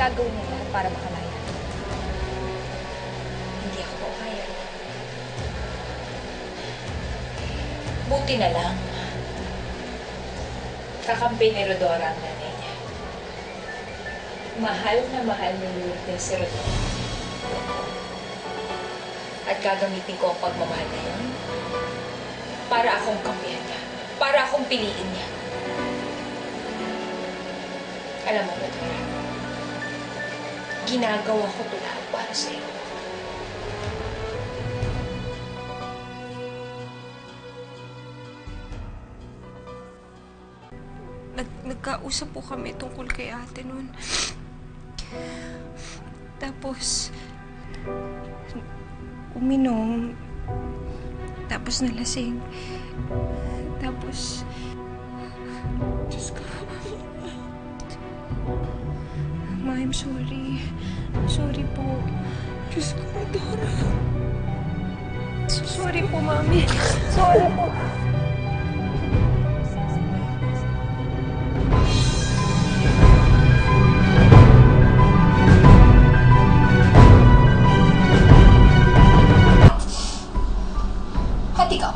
gagawin niya lahat para makalaya. Hindi ako kaya. Buti na lang. Kakampi ni Rodora ang nanay niya. Mahal na mahal ni Lourdes si Rodora. At gagamitin ko ang pagmamahal na yun para akong kampihan niya. Para akong piliin niya. Alam mo, Rodora, ginagawa ko ito lahat para sa'yo. Nagkausap po kami tungkol kay ate noon. Tapos, uminom. Tapos nalasing. Tapos, Diyos ko. Ma, I'm sorry. Sorry po. Diyos ko, Dora. Sorry po, Mami. Sorry po. At ikaw?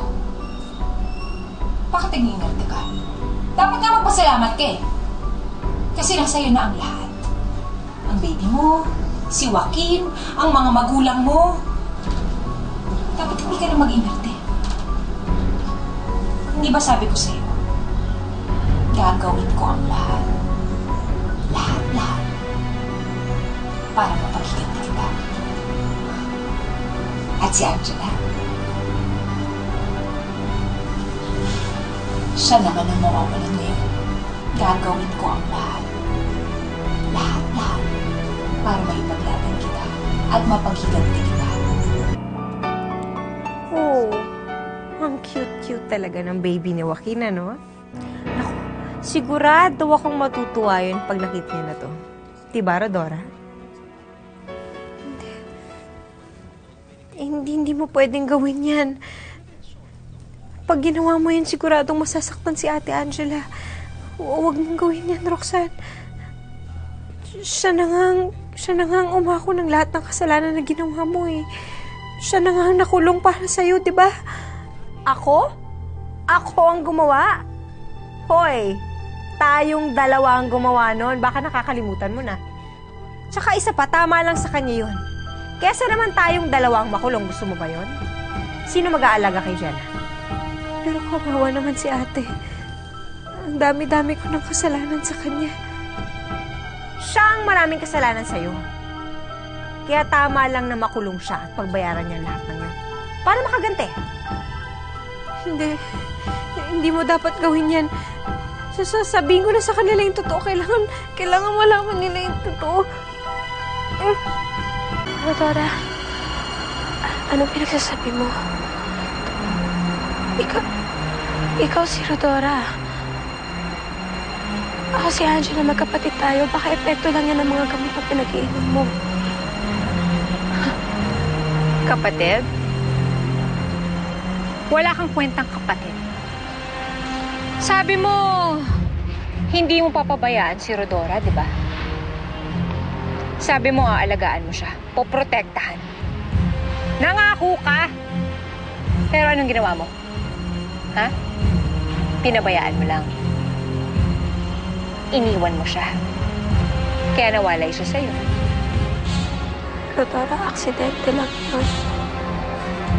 Bakit nag-iinerte ka? Dapat nga magpasalamat ka eh. Kasi nasa iyo na ang lahat. Ang baby mo, si Joaquin, ang mga magulang mo. Dapat hindi ka na mag-inerte. Hindi ba sabi ko sa'yo, gagawin ko ang lahat. Lahat. Para mapaghiganti kita. At si Angela, siya naman ang mawawalan ngayon. Gagawin ko ang lahat. Lahat. Para maipaglaban kita at mapaghiganti kita. Oh, ang cute-cute talaga ng baby ni Joaquin, ano? Naku, sigurado akong matutuwa yun pag nakita niya na to. Diba, Rodora? Hindi mo pwedeng gawin yan. Pag ginawa mo yun, siguradong masasaktan si Ate Angela. Huwag mong gawin yan, Roxanne. Siya na nga umako ng lahat ng kasalanan na ginawa mo eh. Siya na nga nakulong para sa'yo, di ba? Ako? Ako ang gumawa? Hoy, tayong dalawa ang gumawa nun. Baka nakakalimutan mo na. Tsaka isa pa, tama lang sa kanya yun. Kesa naman tayong dalawa ang makulong. Gusto mo ba yun? Sino mag-aalaga kay Jenna? Pero kawawa naman si ate. Ang dami-dami ko ng kasalanan sa kanya. Siya ang maraming kasalanan sa'yo. Kaya tama lang na makulong siya at pagbayaran niya lahat ng yan. Para makaganti. Hindi mo dapat gawin yan. Sasabihin ko na sa kanila yung totoo. Kailangan malaman nila yung totoo. Rodora, ano pinagsasabi mo? Ikaw si Rodora. Ako si Angela, magkapatid tayo. Baka epekto lang yan ng mga gamot na pinag-iinom mo. Kapatid? Wala kang kwentang kapatid. Sabi mo, hindi mo papabayaan si Rodora, di ba? Sabi mo, aalagaan mo siya. Poprotektahan. Nangako ka! Pero anong ginawa mo? Ha? Pinabayaan mo lang. Iniwan mo siya. Kaya nawalay siya sa'yo. Rodora, aksidente lang yun.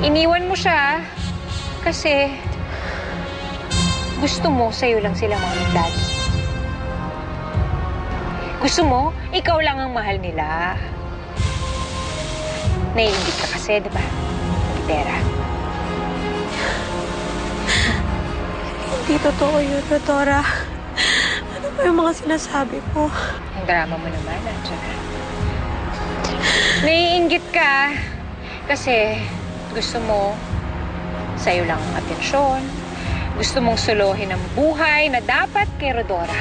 Iniwan mo siya kasi gusto mo sa'yo lang sila mamagdad. Gusto mo, ikaw lang ang mahal nila. Naiingit ka kasi, di ba? Pera. Hindi totoo yun, Rodora. Ano ba yung mga sinasabi mo? Ang drama mo naman, Angela. Naiingit ka kasi gusto mo sa'yo lang ang atensyon. Gusto mong suluhin ang buhay na dapat kay Rodora.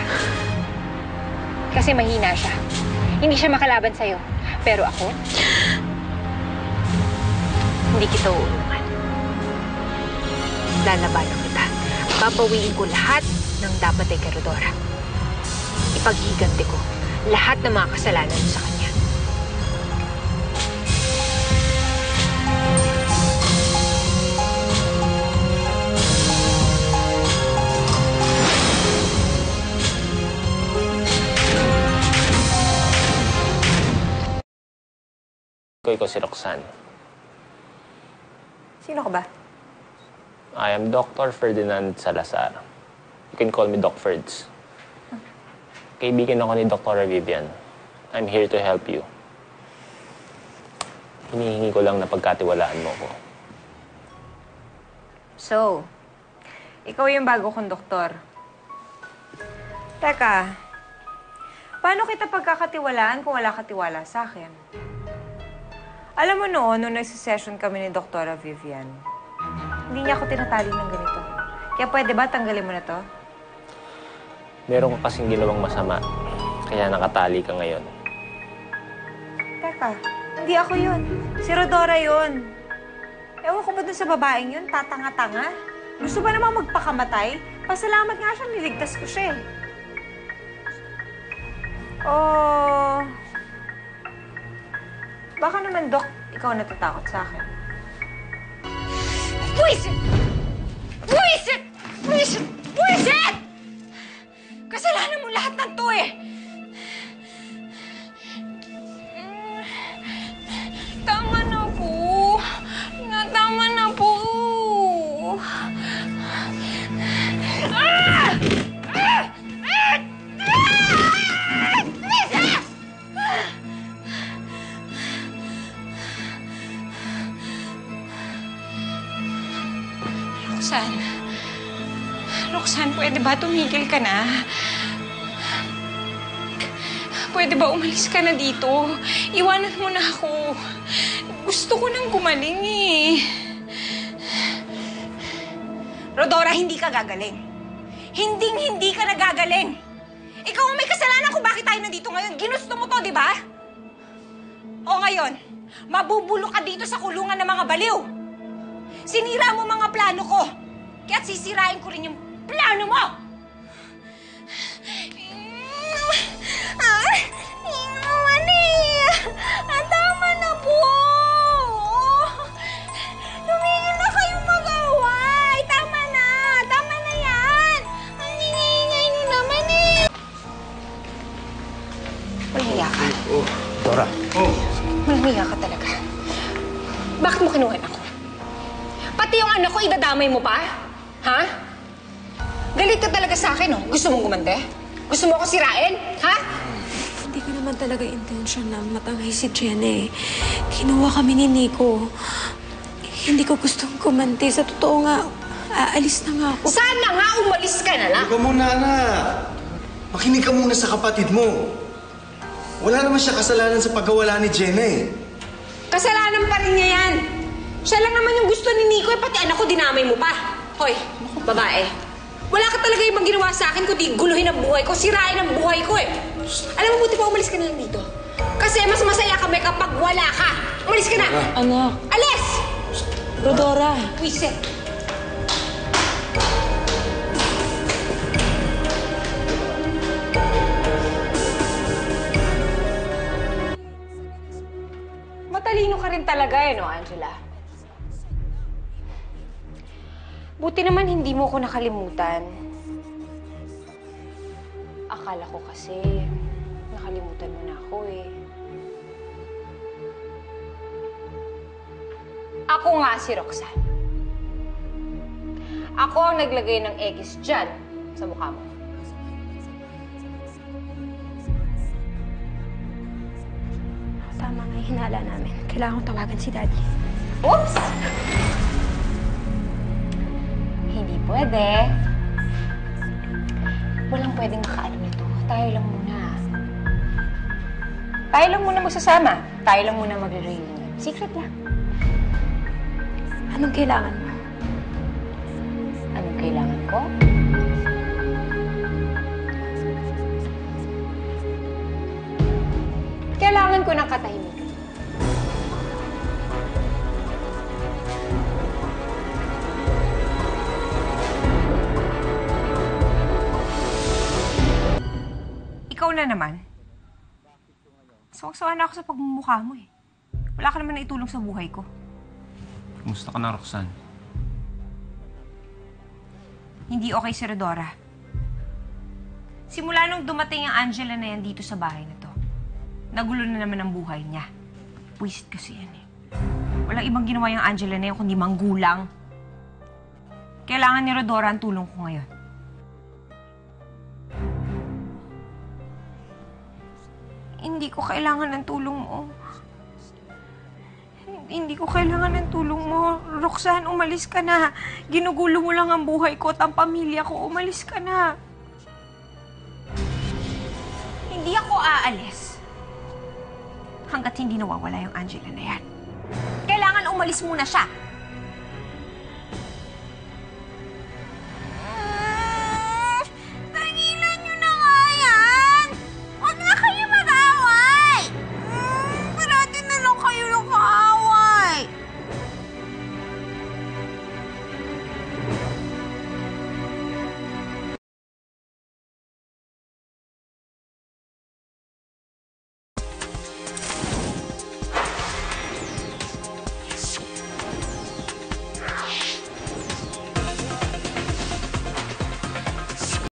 Kasi mahina siya. Hindi siya makalaban sa'yo. Pero ako, hindi kita uulungan. Lalabanan kita. Babawiin ko lahat ng dapat ay kay Rodora. Ipaghiganti ko lahat ng mga kasalanan mo sa kanya. Ikaw si Roxanne. Sino ka ba? I am Dr. Ferdinand Salazar. You can call me Doc Ferds. Kaibigan ako ni Dr. Vivian. I'm here to help you. Hinihingi ko lang na pagkatiwalaan mo ko. So, ikaw yung bago kong doktor. Teka, paano kita pagkakatiwalaan kung wala katiwala sa akin? Alam mo noon, nung nagsisession kami ni Dr. Vivian, hindi niya ako tinatali ng ganito. Kaya pwede ba tanggalin mo na to? Meron ka kasing ginawang masama, kaya nakatali ka ngayon. Teka, hindi ako yun. Si Rodora yun. Ewan ko ba dun sa babaeng yun? Tatanga-tanga? Gusto ba namang magpakamatay? Pasalamat nga siya, niligtas ko siya eh. Oh... Baka naman, Dok, ikaw natatakot sa akin. Buwisit! Buwisit! Buwisit! Buwisit! Kasalanan mo lahat ng to eh! Tama na po. Tama na po. Ah! Ah! Ah! Buwisit! Roxanne. Roxanne, pwede ba tumigil ka na? Pwede ba umalis ka na dito? Iwanan mo na ako. Gusto ko nang gumaling eh. Rodora, hindi ka gagaling. Hindi ka nagagaling. Ikaw ang may kasalanan kung bakit tayo nandito ngayon. Ginusto mo to, di ba? O ngayon, mabubulok ka dito sa kulungan ng mga baliw. Sinira mo mga plano ko. Kaya't sisirain ko rin yung plano mo! Tama na po! Tumigil na kayong mag-away! Tama na! Tama na yan! Ang ingay nyo naman eh! Walang hiya ka. Dora. Walang hiya ka talaga. Bakit mo kinuha ako? Pati yung anak ko, idadamay mo pa? Ha? Galit ka talaga sa akin, oh. Gusto mong gumante? Gusto mo ako sirain? Ha? Hindi ko naman talaga intention na matangay si Jenny. Kinuha kami ni Nico. Hindi ko gustong kumante. Sa totoo nga, aalis na nga ako. Sana nga umalis ka na lang. Huwag ka muna, anak. Makinig ka muna sa kapatid mo. Wala naman siya kasalanan sa pagkawala ni Jenny. Kasalanan pa rin niya yan. Siya lang naman yung gusto ni Nico, pati anak ko dinamay mo pa. Hoy, babae. Wala ka talaga ibang ginawa sa akin kundi guluhin ang buhay ko, sirain ang buhay ko eh. Alam mo, buti pa umalis ka na lang dito. Kasi mas masaya kami kapag wala ka. Umalis ka na. Anak. Alis! Rodora. Wisit. Matalino ka rin talaga eh, no, Angela? Buti naman hindi mo ko nakalimutan. Akala ko kasi nakalimutan mo na ako eh. Ako nga si Roxanne. Ako ang naglagay ng X dyan sa mukha mo. Tama nga yung hinala namin. Kailangan kong tawagan si Daddy. Oops! Hindi pwede. Walang pwedeng makaalam nito. Tayo lang muna. Tayo lang muna magsasama. Tayo lang muna magre-reunion. Secret lang. Anong kailangan mo? Anong kailangan ko? Kailangan ko ng katahimikan. Ikaw na naman. Sawang-sawa na ako sa pagmumukha mo eh. Wala ka naman na itulong sa buhay ko. Kumusta ka na, Roxanne? Hindi okay si Rodora. Simula nung dumating ang Angela na yan dito sa bahay na to, nagulo na naman ang buhay niya. Puwisit kasi yan eh. Walang ibang ginawa yung Angela na yan kundi manggulang. Kailangan ni Rodora ang tulong ko ngayon. Hindi ko kailangan ng tulong mo. Hindi ko kailangan ng tulong mo. Roxanne, umalis ka na. Ginugulo mo lang ang buhay ko at ang pamilya ko. Umalis ka na. Hindi ako aalis. Hanggat hindi nawawala yung Angela na yan. Kailangan umalis muna siya.